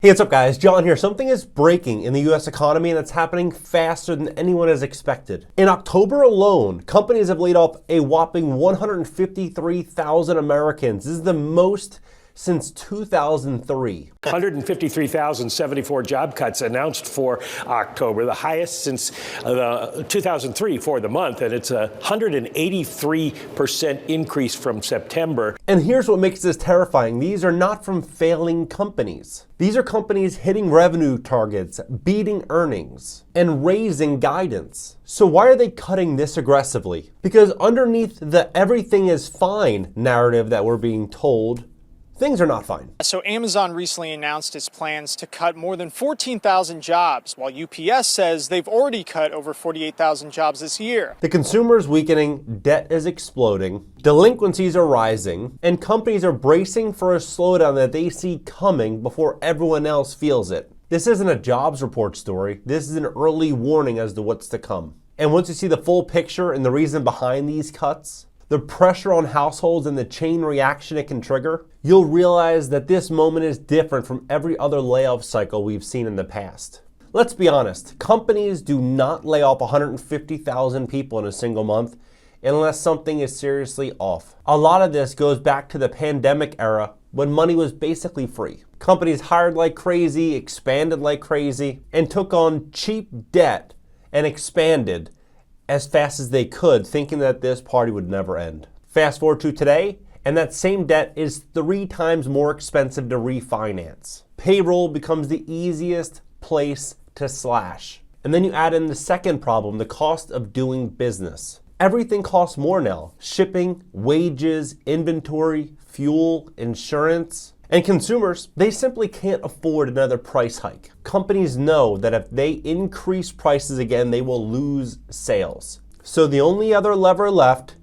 Hey, what's up guys? John here. Something is breaking in the US economy and it's happening faster than anyone has expected. In October alone, companies have laid off a whopping 153,000 Americans. This is the most since 2003. 153,074 job cuts announced for October, the highest since 2003 for the month, and it's a 183% increase from September. And here's what makes this terrifying. These are not from failing companies. These are companies hitting revenue targets, beating earnings, and raising guidance. So why are they cutting this aggressively? Because underneath the everything is fine narrative that we're being told, things are not fine. So Amazon recently announced its plans to cut more than 14,000 jobs, while UPS says they've already cut over 48,000 jobs this year. The consumer is weakening, debt is exploding, delinquencies are rising, and companies are bracing for a slowdown that they see coming before everyone else feels it. This isn't a jobs report story. This is an early warning as to what's to come. And once you see the full picture and the reason behind these cuts, the pressure on households and the chain reaction it can trigger, you'll realize that this moment is different from every other layoff cycle we've seen in the past. Let's be honest, companies do not lay off 150,000 people in a single month unless something is seriously off. A lot of this goes back to the pandemic era when money was basically free. Companies hired like crazy, expanded like crazy, and took on cheap debt and expanded as fast as they could, thinking that this party would never end. Fast forward to today, and that same debt is 3 times more expensive to refinance. Payroll becomes the easiest place to slash. And then you add in the second problem, the cost of doing business. Everything costs more now. Shipping, wages, inventory, fuel, insurance. And consumers, they simply can't afford another price hike. Companies know that if they increase prices again, they will lose sales. So the only other lever left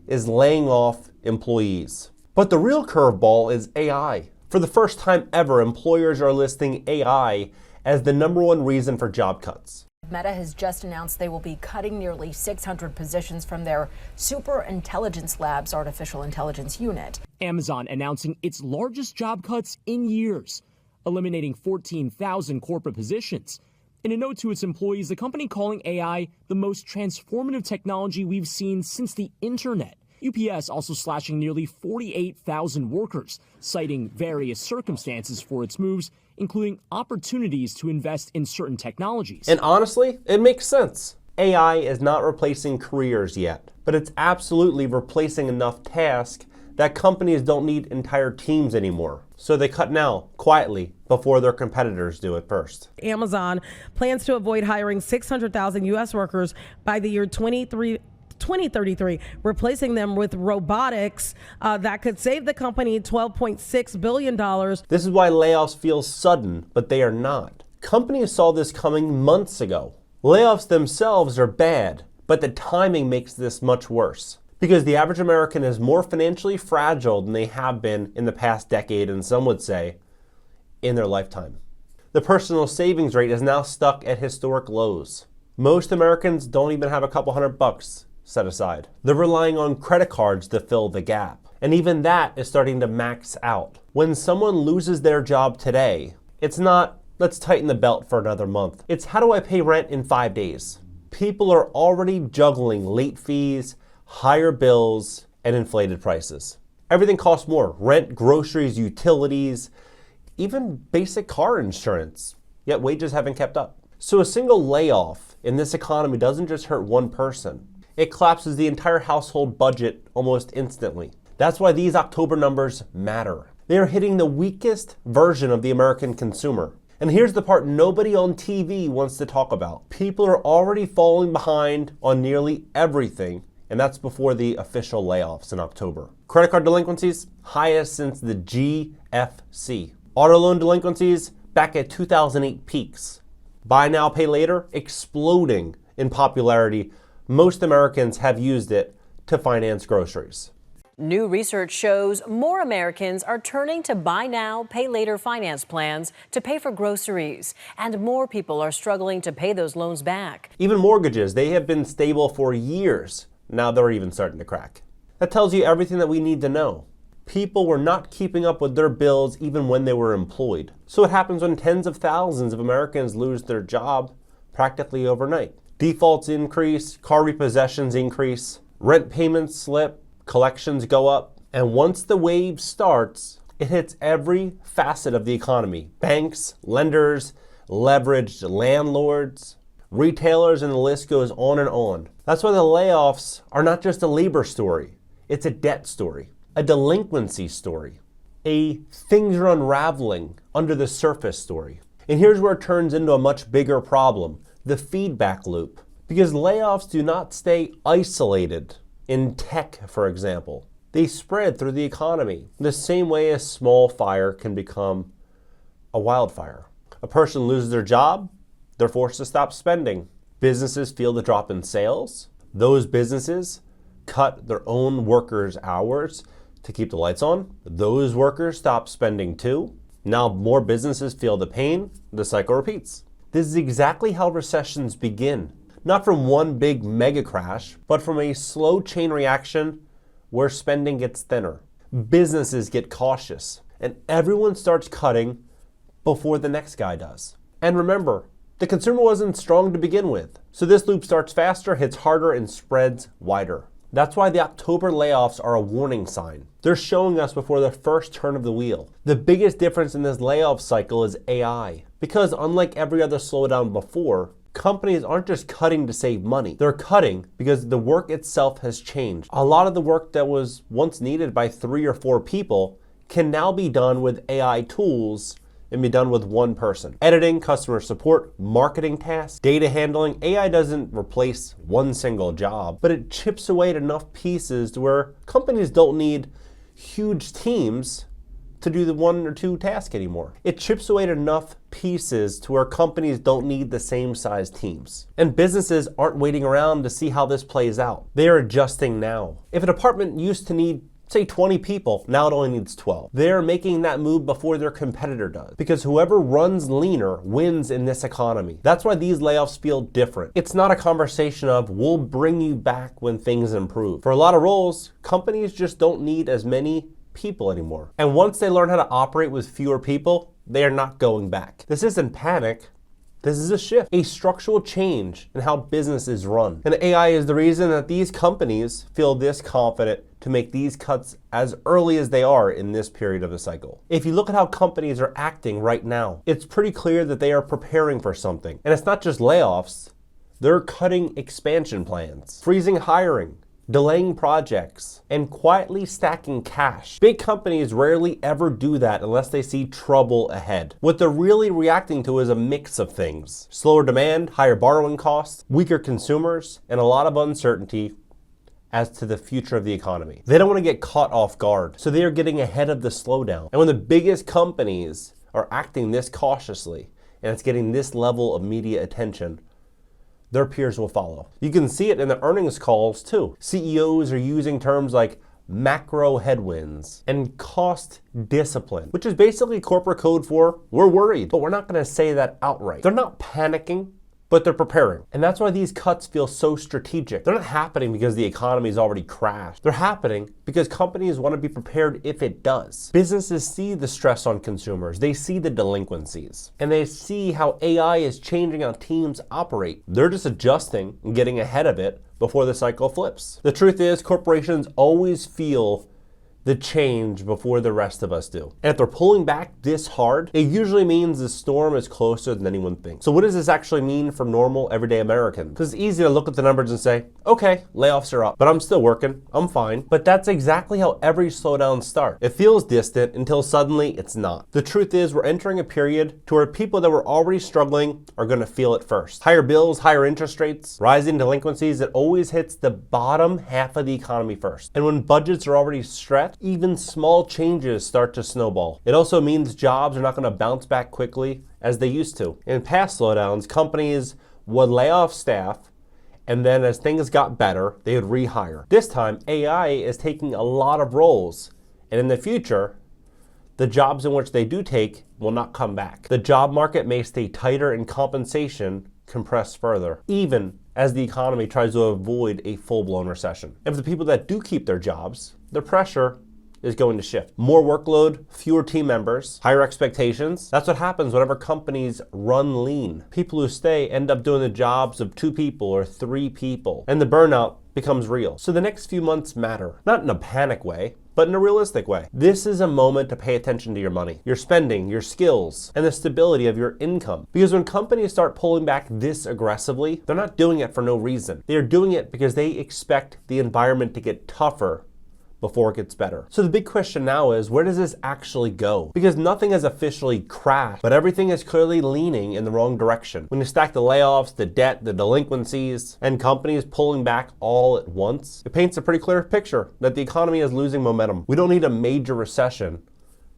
is laying off employees. But the real curveball is AI. For the first time ever, employers are listing AI as the #1 reason for job cuts. Meta has just announced they will be cutting nearly 600 positions from their Super Intelligence Labs artificial intelligence unit. Amazon announcing its largest job cuts in years, eliminating 14,000 corporate positions. In a note to its employees, the company calling AI the most transformative technology we've seen since the internet. UPS also slashing nearly 48,000 workers, citing various circumstances for its moves, including opportunities to invest in certain technologies. And honestly, it makes sense. AI is not replacing careers yet, but it's absolutely replacing enough tasks that companies don't need entire teams anymore. So they cut now, quietly, before their competitors do it first. Amazon plans to avoid hiring 600,000 U.S. workers by the year 2033, replacing them with robotics that could save the company $12.6 billion. This is why layoffs feel sudden, but they are not. Companies saw this coming months ago. Layoffs themselves are bad, but the timing makes this much worse. Because the average American is more financially fragile than they have been in the past decade, and some would say, in their lifetime. The personal savings rate is now stuck at historic lows. Most Americans don't even have a couple $100 set aside. They're relying on credit cards to fill the gap. And even that is starting to max out. When someone loses their job today, it's not, let's tighten the belt for another month. It's, how do I pay rent in 5 days? People are already juggling late fees, higher bills, and inflated prices. Everything costs more. Rent, groceries, utilities, even basic car insurance. Yet wages haven't kept up. So a single layoff in this economy doesn't just hurt one person. It collapses the entire household budget almost instantly. That's why these October numbers matter. They are hitting the weakest version of the American consumer. And here's the part nobody on TV wants to talk about. People are already falling behind on nearly everything, and that's before the official layoffs in October. Credit card delinquencies, highest since the GFC. Auto loan delinquencies, back at 2008 peaks. Buy now, pay later, exploding in popularity. Most Americans have used it to finance groceries. New research shows more Americans are turning to buy now, pay later finance plans to pay for groceries, and more people are struggling to pay those loans back. Even mortgages, they have been stable for years. Now they're even starting to crack. That tells you everything that we need to know. People were not keeping up with their bills even when they were employed. So what happens when tens of thousands of Americans lose their job practically overnight? Defaults increase, car repossessions increase, rent payments slip, collections go up, and once the wave starts, it hits every facet of the economy. Banks, lenders, leveraged landlords, retailers, and the list goes on and on. That's why the layoffs are not just a labor story, it's a debt story, a delinquency story, a things are unraveling under the surface story. And here's where it turns into a much bigger problem, the feedback loop. Because layoffs do not stay isolated in tech, for example. They spread through the economy, the same way a small fire can become a wildfire. A person loses their job, they're forced to stop spending. Businesses feel the drop in sales. Those businesses cut their own workers' hours to keep the lights on. Those workers stop spending too. Now more businesses feel the pain. The cycle repeats. This is exactly how recessions begin. Not from one big mega crash, but from a slow chain reaction where spending gets thinner. Businesses get cautious, and everyone starts cutting before the next guy does. And remember, the consumer wasn't strong to begin with. So this loop starts faster, hits harder, and spreads wider. That's why the October layoffs are a warning sign. They're showing us before the first turn of the wheel. The biggest difference in this layoff cycle is AI. Because unlike every other slowdown before, companies aren't just cutting to save money. They're cutting because the work itself has changed. A lot of the work that was once needed by 3 or 4 people can now be done with AI tools and be done with one person. Editing, customer support, marketing tasks, data handling. AI doesn't replace one single job, but it chips away at enough pieces to where companies don't need huge teams to do the 1 or 2 tasks anymore. It chips away at enough pieces to where companies don't need the same size teams. And businesses aren't waiting around to see how this plays out. They are adjusting now. If a department used to need say 20 people, now it only needs 12. They're making that move before their competitor does. Because whoever runs leaner wins in this economy. That's why these layoffs feel different. It's not a conversation of, we'll bring you back when things improve. For a lot of roles, companies just don't need as many people anymore. And once they learn how to operate with fewer people, they are not going back. This isn't panic. This is a shift, a structural change in how business is run. And AI is the reason that these companies feel this confident to make these cuts as early as they are in this period of the cycle. If you look at how companies are acting right now, it's pretty clear that they are preparing for something. And it's not just layoffs, they're cutting expansion plans, freezing hiring, delaying projects, and quietly stacking cash. Big companies rarely ever do that unless they see trouble ahead. What they're really reacting to is a mix of things. Slower demand, higher borrowing costs, weaker consumers, and a lot of uncertainty as to the future of the economy. They don't want to get caught off guard, so they are getting ahead of the slowdown. And when the biggest companies are acting this cautiously, and it's getting this level of media attention, their peers will follow. You can see it in the earnings calls too. CEOs are using terms like macro headwinds and cost discipline, which is basically corporate code for we're worried, but we're not going to say that outright. They're not panicking, but they're preparing. And that's why these cuts feel so strategic. They're not happening because the economy's already crashed. They're happening because companies want to be prepared if it does. Businesses see the stress on consumers. They see the delinquencies. And they see how AI is changing how teams operate. They're just adjusting and getting ahead of it before the cycle flips. The truth is, corporations always feel the change before the rest of us do. And if they're pulling back this hard, it usually means the storm is closer than anyone thinks. So what does this actually mean for normal, everyday Americans? Because it's easy to look at the numbers and say, okay, layoffs are up, but I'm still working, I'm fine. But that's exactly how every slowdown starts. It feels distant until suddenly it's not. The truth is, we're entering a period to where people that were already struggling are gonna feel it first. Higher bills, higher interest rates, rising delinquencies, it always hits the bottom half of the economy first. And when budgets are already stretched, even small changes start to snowball. It also means jobs are not going to bounce back quickly as they used to. In past slowdowns, companies would lay off staff, and then as things got better, they would rehire. This time, AI is taking a lot of roles, and in the future, the jobs in which they do take will not come back. The job market may stay tighter and compensation compress further, even as the economy tries to avoid a full-blown recession. And for the people that do keep their jobs, the pressure is going to shift. More workload, fewer team members, higher expectations. That's what happens whenever companies run lean. People who stay end up doing the jobs of 2 people or 3 people, and the burnout becomes real. So the next few months matter, not in a panic way, but in a realistic way. This is a moment to pay attention to your money, your spending, your skills, and the stability of your income. Because when companies start pulling back this aggressively, they're not doing it for no reason. They are doing it because they expect the environment to get tougher before it gets better. So the big question now is, where does this actually go? Because nothing has officially crashed, but everything is clearly leaning in the wrong direction. When you stack the layoffs, the debt, the delinquencies, and companies pulling back all at once, it paints a pretty clear picture that the economy is losing momentum. We don't need a major recession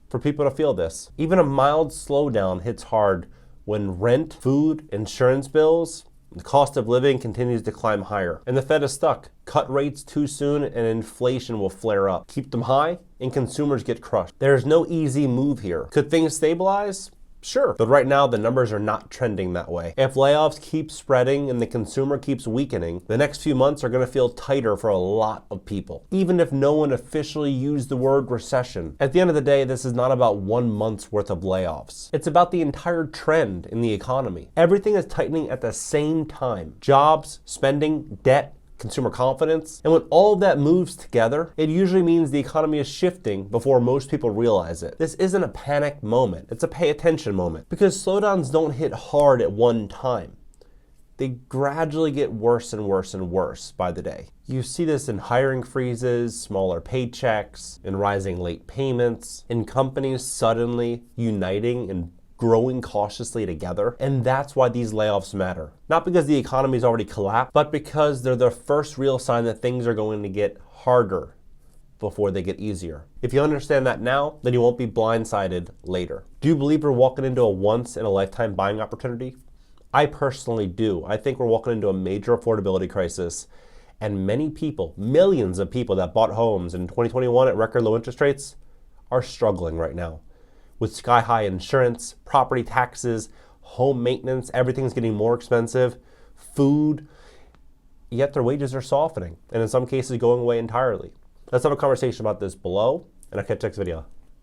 for people to feel this. Even a mild slowdown hits hard when rent, food, insurance bills, the cost of living continues to climb higher, and the Fed is stuck. Cut rates too soon and inflation will flare up. Keep them high and consumers get crushed. There's no easy move here. Could things stabilize? Sure, but right now the numbers are not trending that way. If layoffs keep spreading and the consumer keeps weakening, the next few months are going to feel tighter for a lot of people, even if no one officially used the word recession. At the end of the day, this is not about 1 month's worth of layoffs. It's about the entire trend in the economy. Everything is tightening at the same time. Jobs, spending, debt, consumer confidence. And when all of that moves together, it usually means the economy is shifting before most people realize it. This isn't a panic moment, it's a pay attention moment. Because slowdowns don't hit hard at one time. They gradually get worse and worse and worse by the day. You see this in hiring freezes, smaller paychecks, in rising late payments, in companies suddenly uniting and growing cautiously together. And that's why these layoffs matter. Not because the economy's already collapsed, but because they're the first real sign that things are going to get harder before they get easier. If you understand that now, then you won't be blindsided later. Do you believe we're walking into a once-in-a-lifetime buying opportunity? I personally do. I think we're walking into a major affordability crisis, and many people, millions of people that bought homes in 2021 at record low interest rates are struggling right now. With sky-high insurance, property taxes, home maintenance, everything's getting more expensive, food, yet their wages are softening, and in some cases going away entirely. Let's have a conversation about this below, and I'll catch you next video.